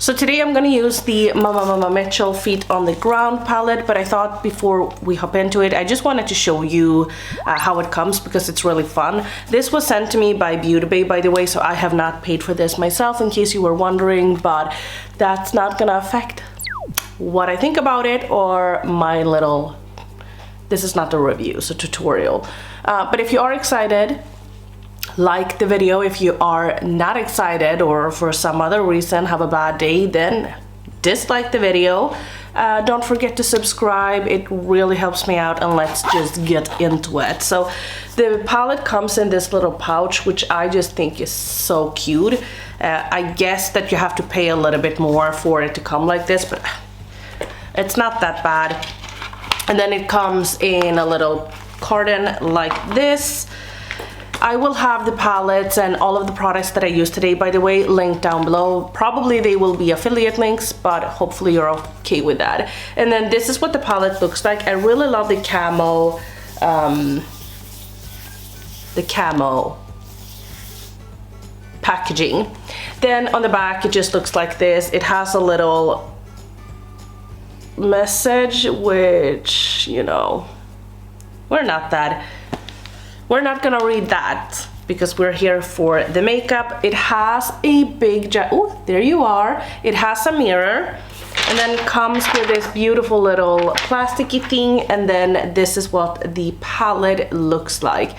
So today I'm gonna use the Mama Mitchell Feet on the Ground palette, but I thought before we hop into it, I just wanted to show you how it comes because it's really fun. This was sent to me by Beauty Bay, by the way, so I have not paid for this myself in case you were wondering, but that's not gonna affect what I think about it or my little, this is not a review, it's a tutorial. But if you are excited, like the video. If you are not excited or for some other reason have a bad day, then dislike the video. Don't forget to subscribe, it really helps me out, and let's just get into it. So the palette comes in this little pouch, which I just think is so cute. I guess that you have to pay a little bit more for it to come like this, but it's not that bad. And then it comes in a little carton like this. I will have the palettes and all of the products that I use today, by the way, linked down below. Probably they will be affiliate links, but hopefully you're okay with that. And then this is what the palette looks like. I really love the camo packaging. Then on the back it just looks like this. It has a little message, which, you know, we're not gonna read that because we're here for the makeup. It has a big, oh, there you are. It has a mirror, and then it comes with this beautiful little plasticky thing, and then this is what the palette looks like.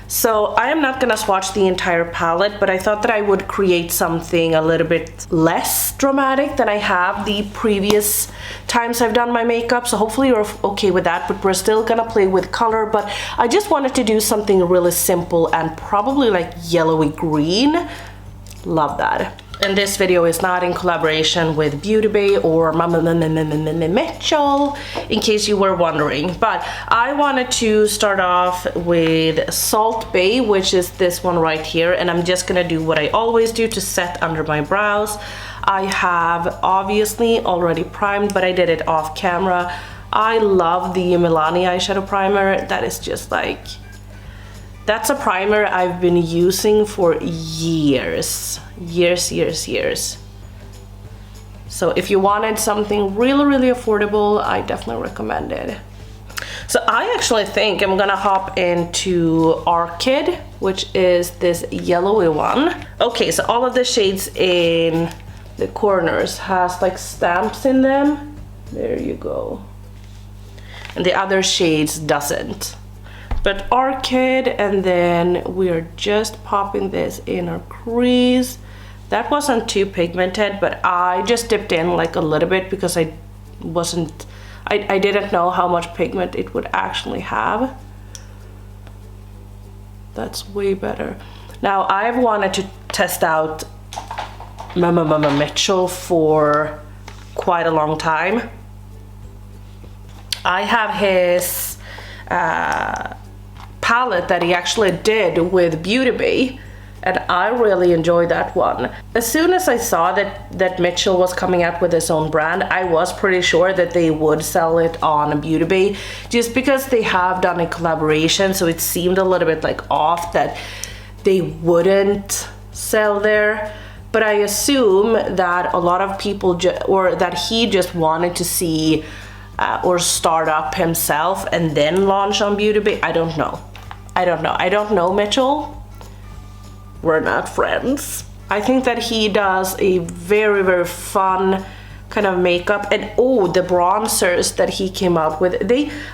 So I am not gonna swatch the entire palette, but I thought that I would create something a little bit less dramatic than I have the previous times I've done my makeup. So hopefully you're okay with that, but we're still gonna play with color. But I just wanted to do something really simple and probably like yellowy green. Love that. And this video is not in collaboration with Beauty Bay or Mama Mitchell, in case you were wondering. But I wanted to start off with Salt Bay, which is this one right here, and I'm just gonna do what I always do to set under my brows. I have obviously already primed, but I did it off camera. I love the Milani eyeshadow primer. That is just like, that's a primer I've been using for years. So if you wanted something really affordable, I definitely recommend it. So I actually think I'm gonna hop into Orchid, which is this yellowy one. Okay, so all of the shades in the corners has like stamps in them. There you go. And the other shades doesn't. But Orchid, and then we're just popping this in our crease. That wasn't too pigmented, but I just dipped in like a little bit because I didn't know how much pigment it would actually have. That's way better. Now I've wanted to test out Mama Mitchell for quite a long time. I have his palette that he actually did with Beauty Bay, and I really enjoyed that one. As soon as I saw that Mitchell was coming out with his own brand, I was pretty sure that they would sell it on Beauty Bay, just because they have done a collaboration, so it seemed a little bit like off that they wouldn't sell there. But I assume that a lot of people or that he just wanted to see or start up himself and then launch on Beauty Bay. I don't know. I don't know Mitchell. We're not friends. I think that he does a very fun kind of makeup. And oh, the bronzers that he came out with,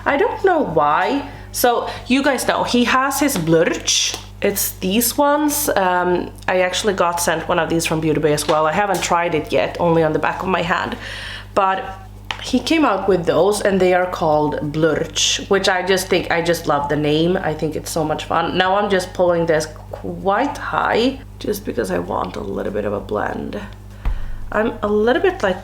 I don't know why. So you guys know, he has his blursh. It's these ones. I actually got sent one of these from Beauty Bay as well. I haven't tried it yet, only on the back of my hand. But he came out with those, and they are called blursh, which I just love the name. I think it's so much fun. Now I'm just pulling this quite high just because I want a little bit of a blend. I'm a little bit like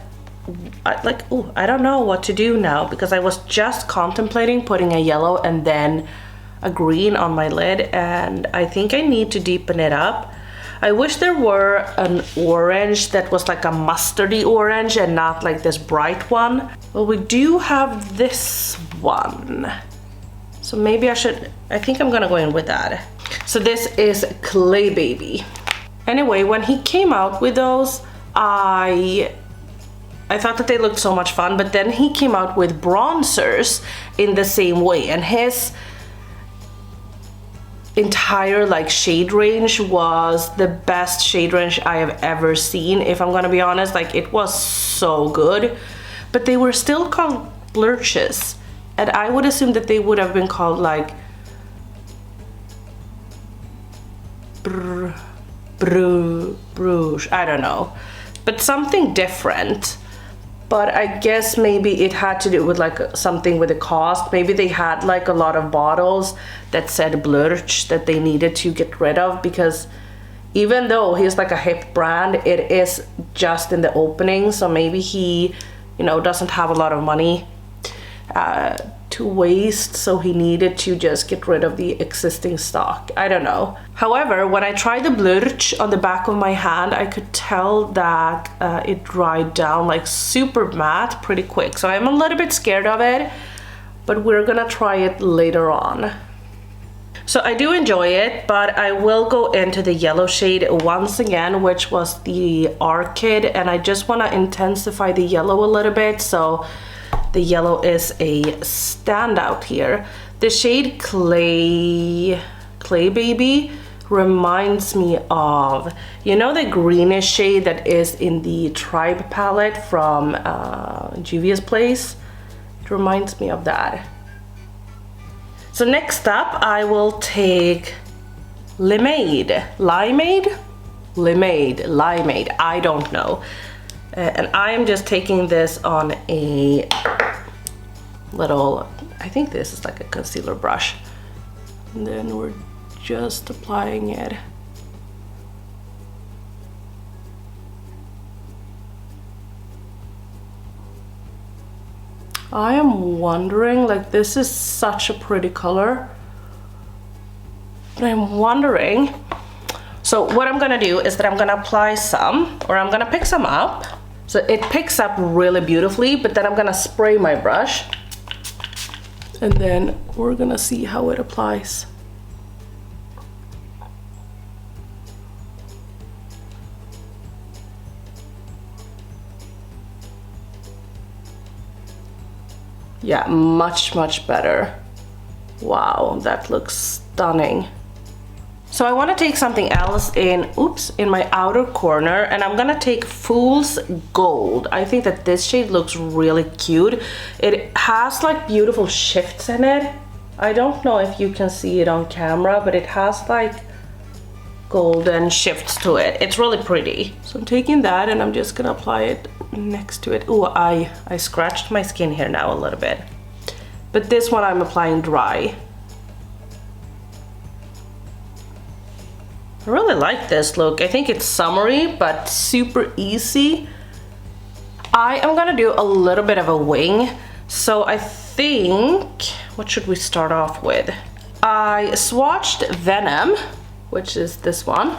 oh, I don't know what to do now, because I was just contemplating putting a yellow and then a green on my lid, and I think I need to deepen it up. I wish there were an orange that was like a mustardy orange and not like this bright one. Well, we do have this one. So maybe I think I'm gonna go in with that. So this is Clay Baby. Anyway, when he came out with those, I I thought that they looked so much fun, but then he came out with bronzers in the same way, and his entire like shade range was the best shade range I have ever seen, if I'm gonna be honest. Like, it was so good, but they were still called blurshes, and I would assume that they would have been called like brush, I don't know, but something different. But I guess maybe it had to do with like something with the cost. Maybe they had like a lot of bottles that said blursh that they needed to get rid of, because even though he's like a hip brand, it is just in the opening. So maybe he, you know, doesn't have a lot of money to waste, so he needed to just get rid of the existing stock. I don't know. However, when I tried the blursh on the back of my hand, I could tell that it dried down like super matte pretty quick. So I'm a little bit scared of it, but we're gonna try it later on. So I do enjoy it, but I will go into the yellow shade once again, which was the Orchid, and I just want to intensify the yellow a little bit, so the yellow is a standout here. The shade Clay Baby reminds me of, you know, the greenish shade that is in the Tribe palette from Juvia's Place? It reminds me of that. So next up, I will take Limeade, I don't know. And I am just taking this on a little, I think this is like a concealer brush. And then we're just applying it. I am wondering, like, this is such a pretty color, but I'm wondering, so what I'm gonna do is that I'm gonna apply some, or I'm gonna pick some up. So it picks up really beautifully, but then I'm gonna spray my brush, and then we're gonna see how it applies. Yeah, much better. Wow, that looks stunning. So I want to take something else in my outer corner, and I'm gonna take Fool's Gold. I think that this shade looks really cute. It has like beautiful shifts in it. I don't know if you can see it on camera, but it has like golden shifts to it. It's really pretty. So I'm taking that and I'm just gonna apply it next to it. Oh, I scratched my skin here now a little bit. But this one I'm applying dry. I really like this look. I think it's summery, but super easy. I am gonna do a little bit of a wing. So I think, what should we start off with? I swatched Venom, which is this one,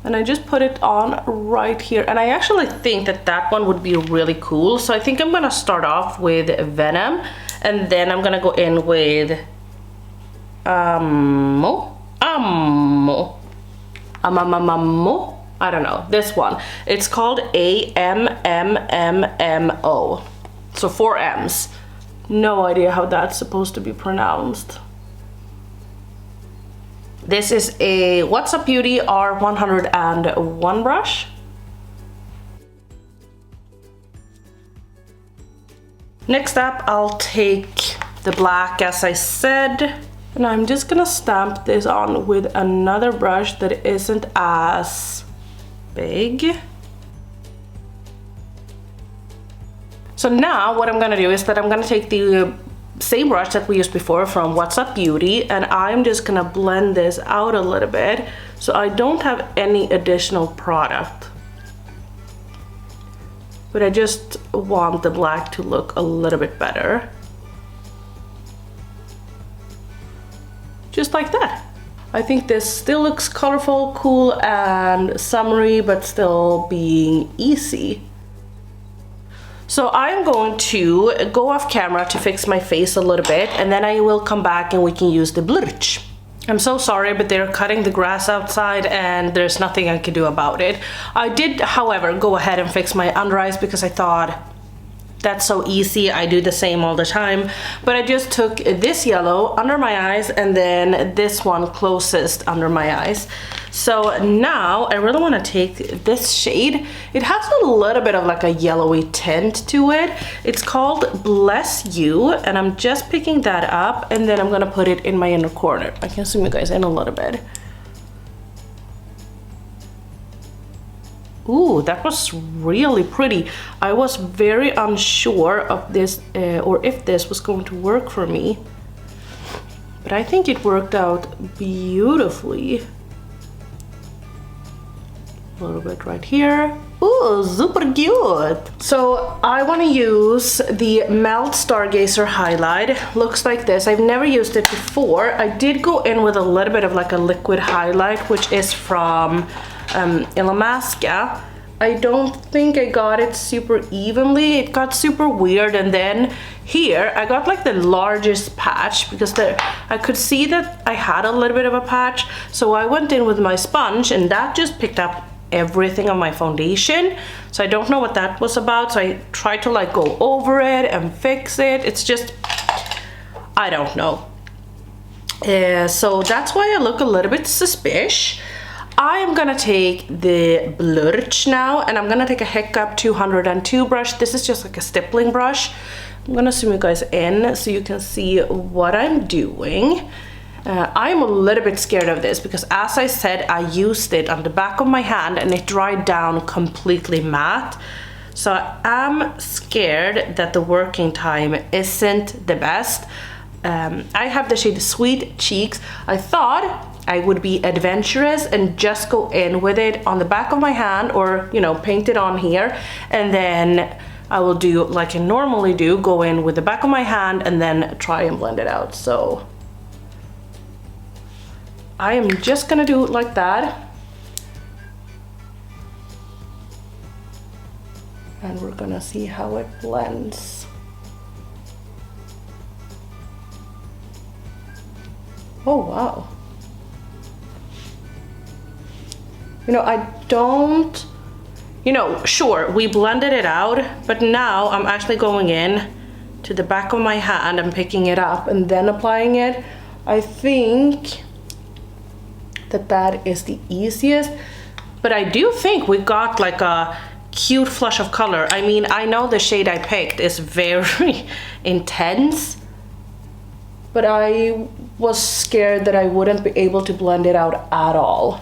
and I just put it on right here. And I actually think that that one would be really cool. So I think I'm gonna start off with Venom, and then I'm gonna go in with I don't know, this one. It's called AMMMMO. So 4 M's. No idea how that's supposed to be pronounced. This is a What's Up Beauty R101 brush. Next up, I'll take the black, as I said, and I'm just gonna stamp this on with another brush that isn't as big. So now what I'm gonna do is that I'm gonna take the same brush that we used before from What's Up Beauty, and I'm just gonna blend this out a little bit so I don't have any additional product. But I just want the black to look a little bit better. Just like that. I think this still looks colorful, cool, and summery, but still being easy. So I'm going to go off camera to fix my face a little bit, and then I will come back and we can use the blursh. I'm so sorry, but they're cutting the grass outside and there's nothing I can do about it. I did, however, go ahead and fix my under eyes because I thought that's so easy. I do the same all the time. But I just took this yellow under my eyes and then this one closest under my eyes. So now I really want to take this shade. It has a little bit of like a yellowy tint to it. It's called Bless You, and I'm just picking that up and then I'm gonna put it in my inner corner. I can zoom you guys in a little bit. Ooh, that was really pretty. I was very unsure of this or if this was going to work for me, but I think it worked out beautifully. A little bit right here. Ooh, super cute. So I want to use the Melt Stargazer highlight. Looks like this. I've never used it before. I did go in with a little bit of like a liquid highlight, which is from Mascara. I don't think I got it super evenly. It got super weird, and then here I got like the largest patch because I could see that I had a little bit of a patch. So I went in with my sponge and that just picked up everything on my foundation. So I don't know what that was about. So I tried to like go over it and fix it. It's just, I don't know. So that's why I look a little bit suspicious. I am gonna take the blursh now, and I'm gonna take a Hiccup 202 brush. This is just like a stippling brush. I'm gonna zoom you guys in so you can see what I'm doing. I'm a little bit scared of this because, as I said, I used it on the back of my hand and it dried down completely matte. So I'm scared that the working time isn't the best. I have the shade Sweet Cheeks. I thought I would be adventurous and just go in with it on the back of my hand, or, you know, paint it on here, and then I will do like I normally do, go in with the back of my hand and then try and blend it out. So I am just gonna do it like that. And we're gonna see how it blends. Oh, wow. You know, I don't, you know, sure, we blended it out, but now I'm actually going in to the back of my hand and picking it up and then applying it. I think that is the easiest, but I do think we got like a cute flush of color. I mean, I know the shade I picked is very intense, but I was scared that I wouldn't be able to blend it out at all.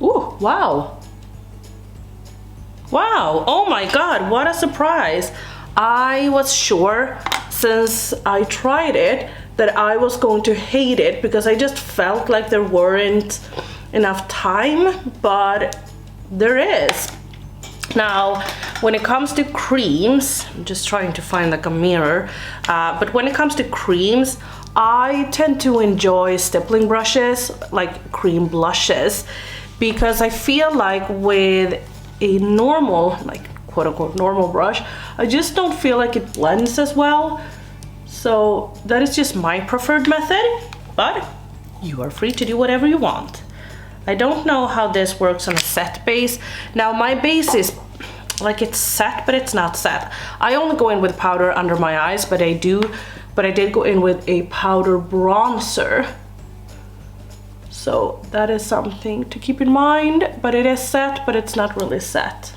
Ooh, wow. Wow, oh my God, what a surprise. I was sure, since I tried it, that I was going to hate it because I just felt like there weren't enough time, but there is. Now, when it comes to creams, I'm just trying to find like a mirror, but when it comes to creams, I tend to enjoy stippling brushes, like cream blushes, because I feel like with a normal, like quote unquote normal brush, I just don't feel like it blends as well. So that is just my preferred method, but you are free to do whatever you want. I don't know how this works on a set base. Now my base is like, it's set, but it's not set. I only go in with powder under my eyes, but I did go in with a powder bronzer. So that is something to keep in mind, but it is set, but it's not really set,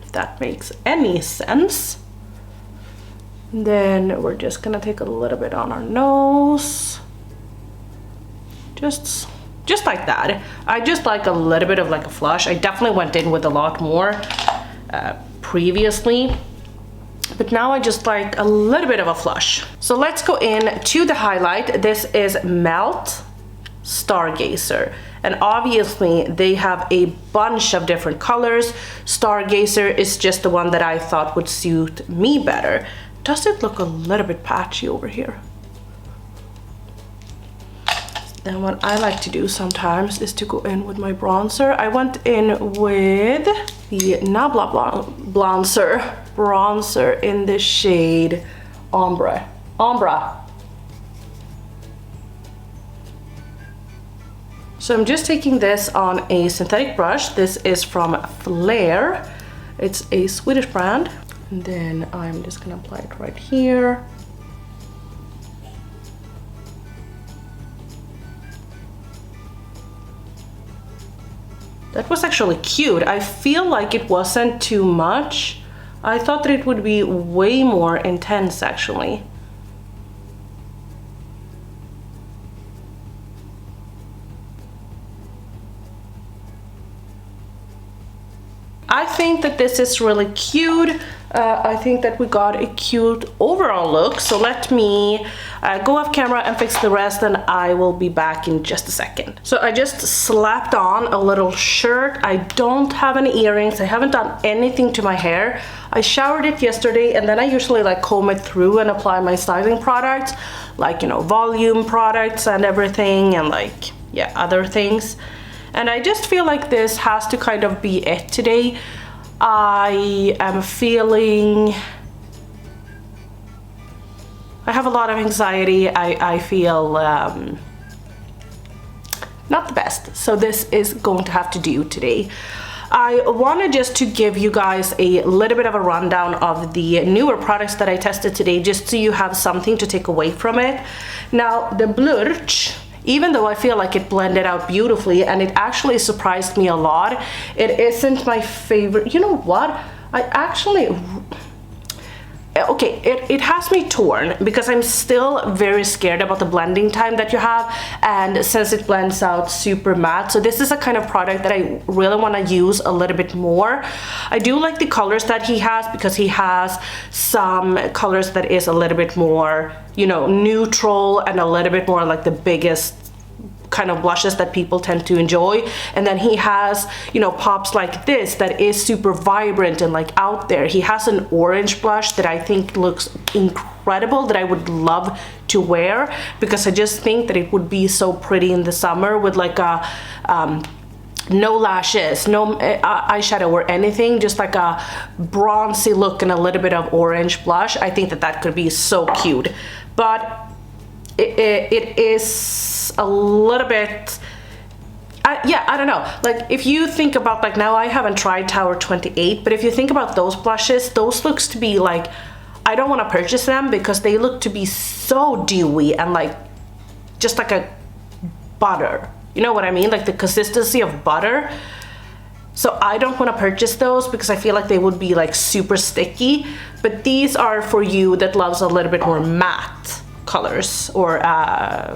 if that makes any sense. Then we're just gonna take a little bit on our nose. Just like that. I just like a little bit of like a flush. I definitely went in with a lot more previously, but now I just like a little bit of a flush. So let's go in to the highlight. This is Melt Stargazer, and obviously they have a bunch of different colors. Stargazer is just the one that I thought would suit me better. Does it look a little bit patchy over here? And what I like to do sometimes is to go in with my bronzer. I went in with the Nabla bronzer in the shade Ombre. So I'm just taking this on a synthetic brush. This is from Flare. It's a Swedish brand. And then I'm just gonna apply it right here. That was actually cute. I feel like it wasn't too much. I thought that it would be way more intense actually. I think that this is really cute. I think that we got a cute overall look. So let me go off camera and fix the rest, and I will be back in just a second. So I just slapped on a little shirt. I don't have any earrings. I haven't done anything to my hair. I showered it yesterday, and then I usually like comb it through and apply my styling products, like, you know, volume products and everything, and like, yeah, other things. And I just feel like this has to kind of be it today. I am feeling, I have a lot of anxiety. I feel not the best. So this is going to have to do today. I wanted just to give you guys a little bit of a rundown of the newer products that I tested today, just so you have something to take away from it. Now, the blursh, even though I feel like it blended out beautifully and it actually surprised me a lot, it isn't my favorite. You know what? I actually, okay, it has me torn because I'm still very scared about the blending time that you have, and since it blends out super matte. So this is a kind of product that I really want to use a little bit more. I do like the colors that he has, because he has some colors that is a little bit more, you know, neutral, and a little bit more like the biggest kind of blushes that people tend to enjoy. And then he has, you know, pops like this that is super vibrant and like out there. He has an orange blush that I think looks incredible, that I would love to wear, because I just think that it would be so pretty in the summer with like a no lashes, no eyeshadow or anything, just like a bronzy look and a little bit of orange blush. I think that that could be so cute. But it is a little bit, yeah, I don't know. Like, if you think about, like, now I haven't tried Tower 28, but if you think about those blushes, those looks to be like, I don't want to purchase them because they look to be so dewy and like just like a butter. You know what I mean? Like the consistency of butter. So I don't want to purchase those because I feel like they would be like super sticky. But these are for you that loves a little bit more matte colors or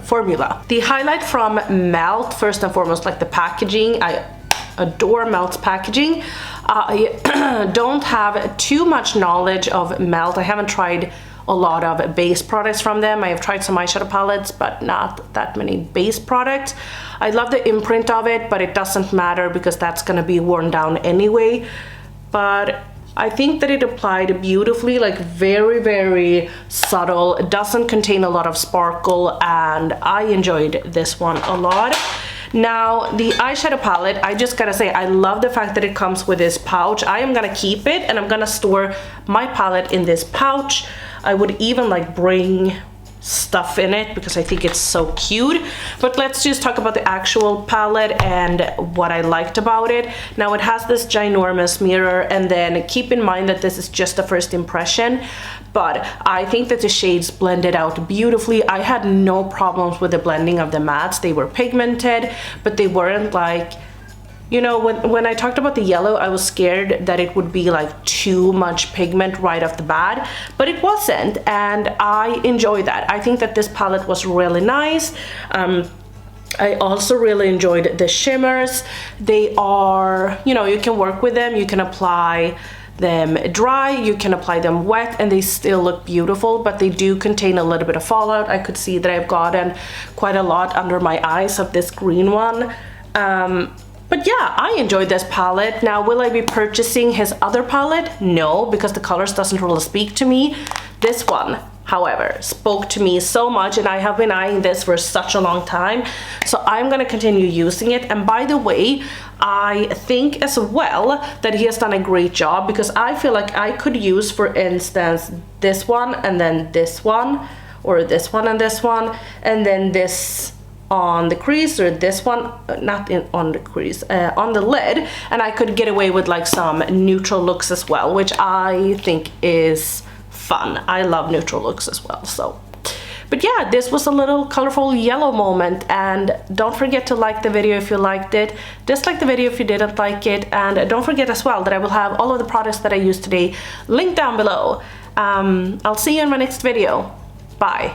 formula. The highlight from Melt, first and foremost, like the packaging. I adore Melt's packaging. I don't have too much knowledge of Melt. I haven't tried a lot of base products from them. I have tried some eyeshadow palettes, but not that many base products. I love the imprint of it, but it doesn't matter because that's gonna be worn down anyway. But I think that it applied beautifully, like very, very subtle. It doesn't contain a lot of sparkle, and I enjoyed this one a lot. Now, the eyeshadow palette, I just gotta say, I love the fact that it comes with this pouch. I am gonna keep it, and I'm gonna store my palette in this pouch. I would even like bring stuff in it because I think it's so cute. But let's just talk about the actual palette and what I liked about it. Now, it has this ginormous mirror, and then keep in mind that this is just a first impression, but I think that the shades blended out beautifully. I had no problems with the blending of the mattes. They were pigmented, but they weren't like, you know, when I talked about the yellow, I was scared that it would be like too much pigment right off the bat, but it wasn't, and I enjoy that. I think that this palette was really nice. I also really enjoyed the shimmers. They are, you know, you can work with them, you can apply them dry, you can apply them wet, and they still look beautiful, but they do contain a little bit of fallout. I could see that I've gotten quite a lot under my eyes of this green one. But yeah, I enjoyed this palette. Now, will I be purchasing his other palette? No, because the colors doesn't really speak to me. This one, however, spoke to me so much, and I have been eyeing this for such a long time, so I'm gonna continue using it. And by the way, I think as well that he has done a great job, because I feel like I could use, for instance, this one and then this one, or this one and this one, and then this on the crease, or this one not in on the crease, on the lid, and I could get away with like some neutral looks as well, which I think is fun. I love neutral looks as well. So, but yeah, this was a little colorful yellow moment, and don't forget to like the video if you liked it, dislike the video if you didn't like it, and don't forget as well that I will have all of the products that I used today linked down below. I'll see you in my next video. Bye.